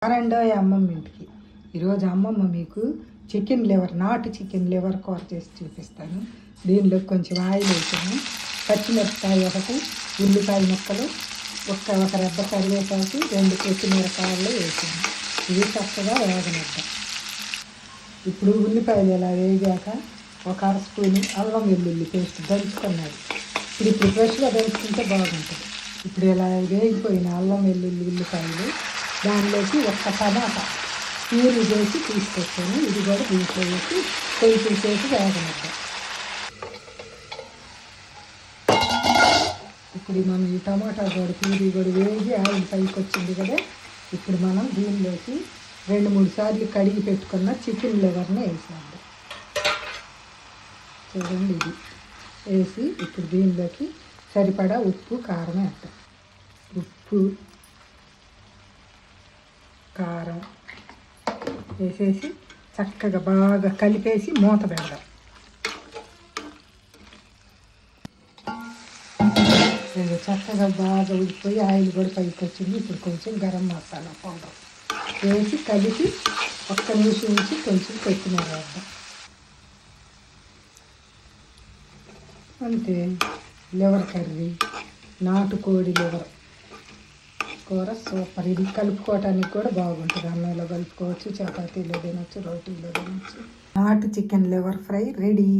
రారండో అమ్మమ్మ ఇంటికి. ఈరోజు అమ్మమ్మ మీకు చికెన్ లివర్, నాటు చికెన్ లివర్ కూర చేసి చూపిస్తాను. దీనిలో కొంచెం ఆయిల్ వేసాను, పచ్చిమిరపకాయ ఒకటి, ఉల్లిపాయ ముక్కలు, ఒక రెబ్బ కరివేపాకు, 2 కొత్తిమీరకాయలు వేసాను. ఇవి చక్కగా వేగనిద్దాం. ఇప్పుడు ఉల్లిపాయలు ఇలా వేగాక ఒక 1/2 స్పూను అల్లం వెల్లుల్లి పేస్ట్ దంచుకున్నది. ఇప్పుడు ఫ్రెష్గా దంచుకుంటే బాగుంటుంది. ఇప్పుడు ఇలా వేగిపోయిన అల్లం వెల్లుల్లి ఉల్లిపాయలు దానిలోకి ఒక్క టమాటా ప్యూరీ చేసి తీసుకొచ్చాను. ఇది కూడా దీంట్లో వేసి కొంచెం సేపు వేగనిద్దాం. ఇప్పుడు మనం ఈ టమాటా కూడా ప్యూరీ కూడా వేగి ఆయిల్ పైకి వచ్చింది కదా. ఇప్పుడు మనం దీనిలోకి 2-3 సార్లు కడిగి పెట్టుకున్న చికెన్ లివర్ని వేసేద్దాం. చూడండి, ఇది వేసి ఇప్పుడు దీనిలోకి సరిపడా ఉప్పు కారం వేద్దాం. ఉప్పు కారం వేసేసి చక్కగా బాగా కలిపేసి మూత పెడదాం. చక్కగా బాగా ఉడికిపోయి ఆయిల్ కూడా పైకి వచ్చింది. ఇప్పుడు కొంచెం గరం మసాలా పౌడర్ వేసి కలిపి 1 నిమిషం నుంచి కొంచెం కొత్తిమీర వేద్దాం. అంతే, లివర్ కర్రీ, నాటుకోడి లివర్ కూర సూపర్. ఇది కలుపుకోవటానికి కూడా బాగుంటుంది. అన్నంలో కలుపుకోవచ్చు, చపాతీలో తినొచ్చు, రోటీలో తినొచ్చు. నాటు చికెన్ లివర్ ఫ్రై రెడీ.